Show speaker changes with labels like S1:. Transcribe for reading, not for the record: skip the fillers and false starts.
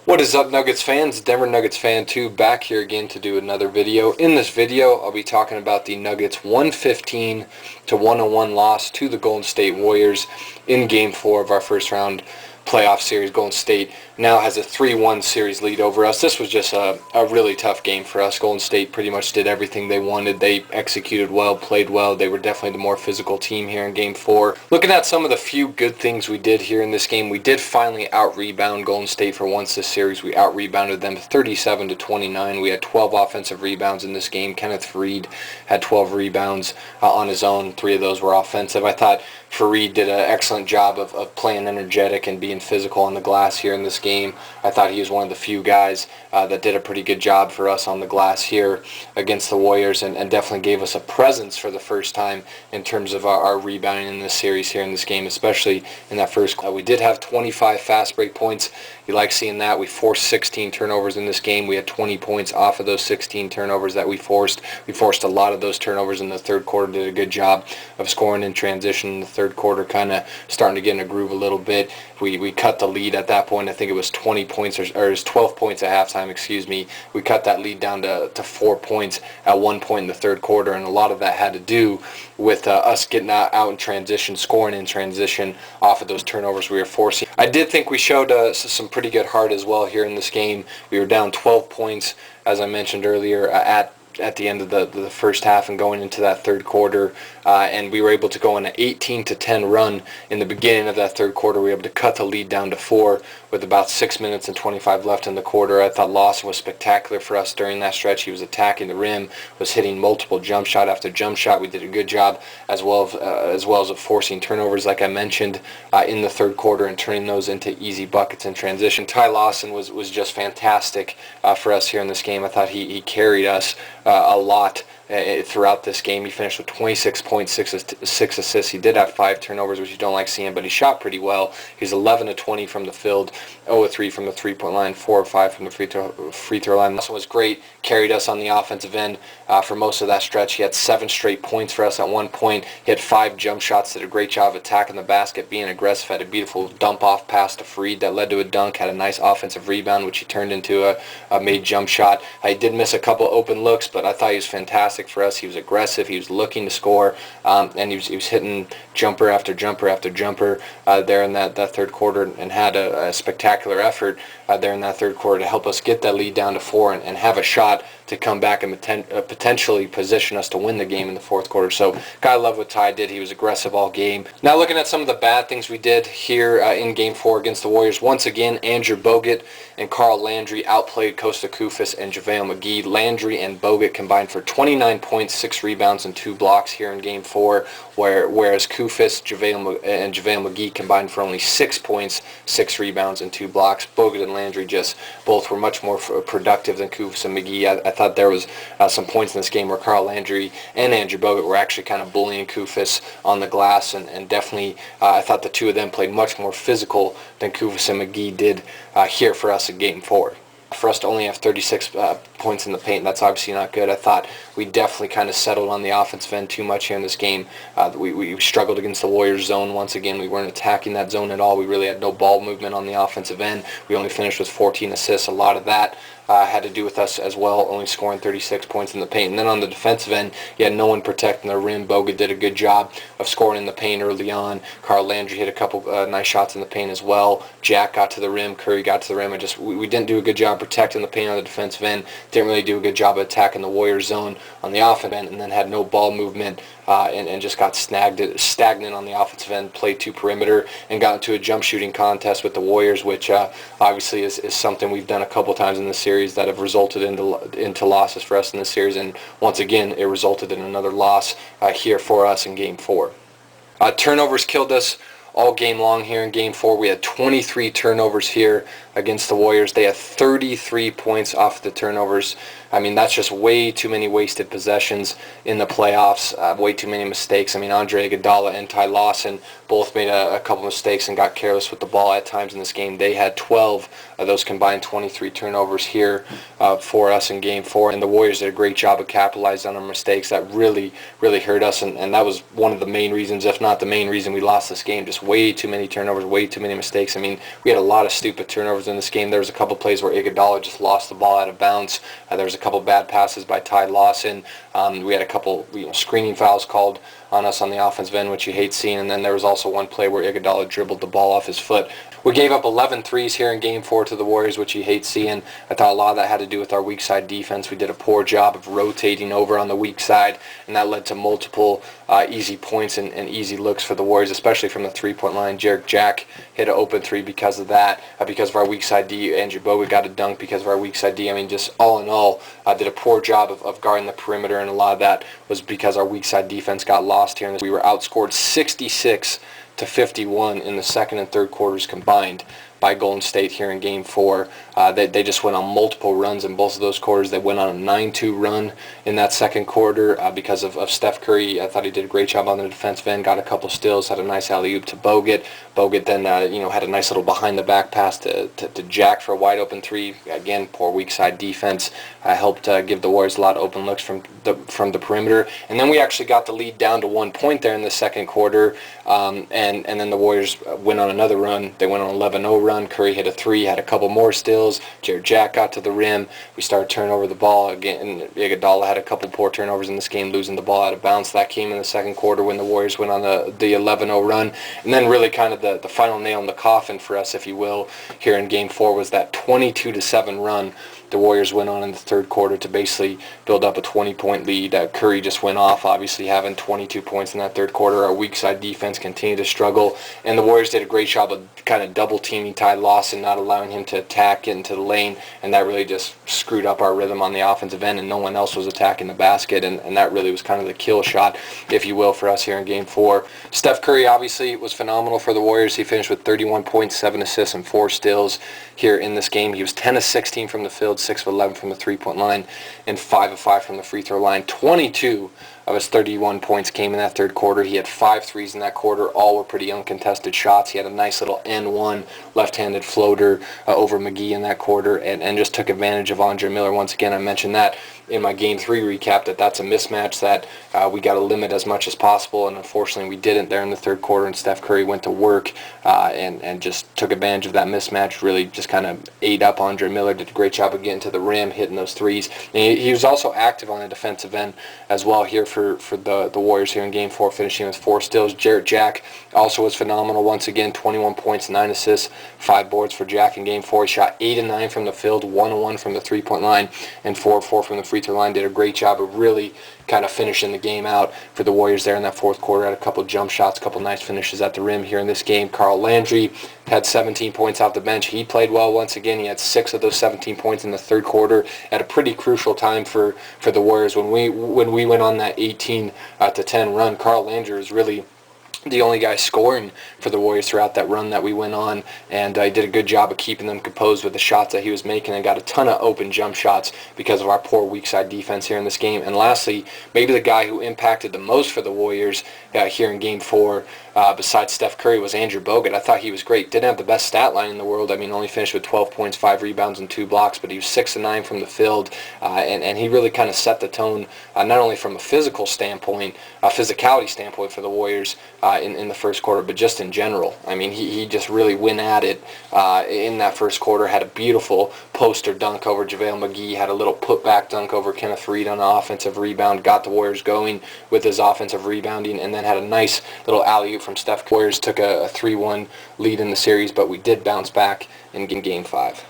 S1: What is up, Nuggets fans? Denver Nuggets fan 2 back here again to do another video. In this video, I'll be talking about the Nuggets 115-101 loss to the Golden State Warriors in Game 4 of our first round playoff series. Golden State now has a 3-1 series lead over us. This was just a really tough game for us. Golden State pretty much did everything they wanted. They executed well, played well. They were definitely the more physical team here in Game 4. Looking at some of the few good things we did here in this game, we did finally out-rebound Golden State for once this series. We out-rebounded them 37-29. We had 12 offensive rebounds in this game. Kenneth Faried had 12 rebounds on his own. 3 of those were offensive. I thought Faried did an excellent job of playing energetic and being physical on the glass here in this game. I thought he was one of the few guys that did a pretty good job for us on the glass here against the Warriors, and definitely gave us a presence for the first time in terms of our rebounding in this series here in this game, especially in that first. We did have 25 fast break points. You like seeing that. We forced 16 turnovers in this game. We had 20 points off of those 16 turnovers that we forced. We forced a lot of those turnovers in the third quarter. Did a good job of scoring in transition in the third quarter, kind of starting to get in a groove a little bit. We cut the lead at that point. I think it was 20 points, or it was 12 points at halftime, excuse me. We cut that lead down to 4 points at one point in the third quarter, and a lot of that had to do with us getting out in transition, scoring in transition off of those turnovers we were forcing. I did think we showed some pretty good heart as well here in this game. We were down 12 points, as I mentioned earlier, at the end of the first half and going into that third quarter, and we were able to go on an 18-10 run in the beginning of that third quarter. We were able to cut the lead down to 4 with about 6 minutes and 25 left in the quarter. I thought Lawson was spectacular for us during that stretch. He was attacking the rim, was hitting multiple jump shot after jump shot. We did a good job as well as of forcing turnovers, like I mentioned, in the third quarter, and turning those into easy buckets in transition. Ty Lawson was just fantastic for us here in this game. I thought he carried us a lot throughout this game. He finished with 26 points, 6 assists. He did have 5 turnovers, which you don't like seeing, but he shot pretty well. He's 11-20 from the field, 0-3 from the three-point line, 4-5 from the free throw line. This was great. Carried us on the offensive end for most of that stretch. He had 7 straight points for us at one point. He had 5 jump shots. Did a great job of attacking the basket, being aggressive. Had a beautiful dump-off pass to Faried that led to a dunk. Had a nice offensive rebound, which he turned into a made jump shot. He did miss a couple open looks, but I thought he was fantastic for us. He was aggressive. He was looking to score, and he was hitting jumper after jumper after jumper there in that third quarter, and had a spectacular effort there in that third quarter to help us get that lead down to 4 and have a shot to come back and potentially position us to win the game in the fourth quarter. So gotta love what Ty did. He was aggressive all game. Now looking at some of the bad things we did here in Game 4 against the Warriors. Once again, Andrew Bogut and Carl Landry outplayed Kosta Koufos and JaVale McGee. Landry and Bogut combined for 29 points, 6 rebounds, and 2 blocks here in Game 4, whereas Koufos and JaVale McGee combined for only 6 points, 6 rebounds, and 2 blocks. Bogut and Landry just both were much more productive than Koufos and McGee. I thought there was some points in this game where Carl Landry and Andrew Bogut were actually kind of bullying Koufos on the glass, and definitely I thought the two of them played much more physical than Koufos and McGee did here for us in Game 4. For us to only have 36 points in the paint, that's obviously not good. I thought we definitely kind of settled on the offensive end too much here in this game. We struggled against the Warriors zone once again. We weren't attacking that zone at all. We really had no ball movement on the offensive end. We only finished with 14 assists. A lot of that had to do with us as well, only scoring 36 points in the paint. And then on the defensive end, you had no one protecting the rim. Bogut did a good job of scoring in the paint early on. Carl Landry hit a couple nice shots in the paint as well. Jack got to the rim. Curry got to the rim. We didn't do a good job protecting the paint on the defensive end. Didn't really do a good job of attacking the Warriors zone on the offensive end, and then had no ball movement and just got stagnant on the offensive end. Played to perimeter and got into a jump shooting contest with the Warriors, which obviously is something we've done a couple times in the series that have resulted into losses for us in this series, and once again it resulted in another loss here for us in Game 4. Turnovers killed us all game long here in Game 4. We had 23 turnovers here against the Warriors. They had 33 points off the turnovers. I mean, that's just way too many wasted possessions in the playoffs, way too many mistakes. I mean, Andre Iguodala and Ty Lawson both made a couple mistakes and got careless with the ball at times in this game. They had 12 of those combined 23 turnovers here for us in Game 4, and the Warriors did a great job of capitalizing on our mistakes. That really hurt us, and that was one of the main reasons, if not the main reason, we lost this game. Just way too many turnovers, way too many mistakes. I mean, we had a lot of stupid turnovers turnovers in this game. There was a couple plays where Iguodala just lost the ball out of bounds. There was a couple bad passes by Ty Lawson. We had a couple screening fouls called on us on the offensive end, which you hate seeing. And then there was also one play where Iguodala dribbled the ball off his foot. We gave up 11 threes here in Game 4 to the Warriors, which you hate seeing. I thought a lot of that had to do with our weak side defense. We did a poor job of rotating over on the weak side, and that led to multiple easy points and easy looks for the Warriors, especially from the three-point line. Jarek Jack hit an open three because of that, because of our weak side D. Andrew Bogut got a dunk because of our weak side D. I mean, just all in all, did a poor job of guarding the perimeter, and a lot of that was because our weak side defense got lost here. And we were outscored 66-51 in the second and third quarters combined by Golden State here in Game 4. They just went on multiple runs in both of those quarters. They went on a 9-2 run in that second quarter because of Steph Curry. I thought he did a great job on the defensive end, got a couple steals, had a nice alley-oop to Bogut. Bogut then had a nice little behind-the-back pass to Jack for a wide-open three. Again, poor weak-side defense helped give the Warriors a lot of open looks from the perimeter. And then we actually got the lead down to 1 point there in the second quarter, and then the Warriors went on another run. They went on an 11-0 run. Curry hit a three, had a couple more steals. Jarek Jack got to the rim. We started turning over the ball again. Iguodala had a couple poor turnovers in this game, losing the ball out of bounds. That came in the second quarter when the Warriors went on the 11-0 run. And then really kind of the final nail in the coffin for us, if you will, here in Game 4 was that 22-7 run the Warriors went on in the third quarter to basically build up a 20-point lead. Curry just went off, obviously having 22 points in that third quarter. Our weak side defense continued to struggle, and the Warriors did a great job of kind of double-teaming Ty Lawson, not allowing him to attack into the lane, and that really just screwed up our rhythm on the offensive end, and no one else was attacking the basket, and that really was kind of the kill shot, if you will, for us here in Game 4. Steph Curry obviously was phenomenal for the Warriors. He finished with 31 points, 7 assists, and 4 steals here in this game. He was 10 of 16 from the field, 6 of 11 from the three-point line, and 5 of 5 from the free throw line. 22 of his 31 points came in that third quarter. He had 5 threes in that quarter. All were pretty uncontested shots. He had a nice little N1 left-handed floater over McGee in that quarter, and just took advantage of Andre Miller. Once again, I mentioned that in my Game 3 recap, that's a mismatch that we got to limit as much as possible, and unfortunately we didn't there in the third quarter, and Steph Curry went to work and just took advantage of that mismatch, really just kind of ate up Andre Miller, did a great job of getting to the rim, hitting those threes. And he was also active on the defensive end as well here for the Warriors here in Game 4, finishing with 4 steals. Jarek Jack also was phenomenal once again, 21 points, 9 assists, 5 boards for Jack in Game 4. He shot 8 of 9 from the field, 1 of 1 from the three-point line, and 4 of 4 from the free throw line. Did a great job of really kind of finishing the game out for the Warriors there in that fourth quarter. Had a couple jump shots, a couple nice finishes at the rim here in this game. Carl Landry had 17 points off the bench. He played well once again. He had 6 of those 17 points in the third quarter at a pretty crucial time for the Warriors. When we went on that 18-10 run, Carl Landry was really the only guy scoring for the Warriors throughout that run that we went on, and he did a good job of keeping them composed with the shots that he was making, and got a ton of open jump shots because of our poor weak side defense here in this game. And lastly, maybe the guy who impacted the most for the Warriors here in Game 4, besides Steph Curry, was Andrew Bogut. I thought he was great. Didn't have the best stat line in the world. I mean, only finished with 12 points, 5 rebounds, and 2 blocks, but he was 6 of 9 from the field, and he really kind of set the tone, not only from a physical standpoint, physicality standpoint for the Warriors in the first quarter, but just in general. I mean, he just really went at it in that first quarter. Had a beautiful poster dunk over JaVale McGee, had a little putback dunk over Kenneth Reed on an offensive rebound, got the Warriors going with his offensive rebounding, and then had a nice little alley-oop from Steph. Warriors took a 3-1 lead in the series, but we did bounce back in Game 5.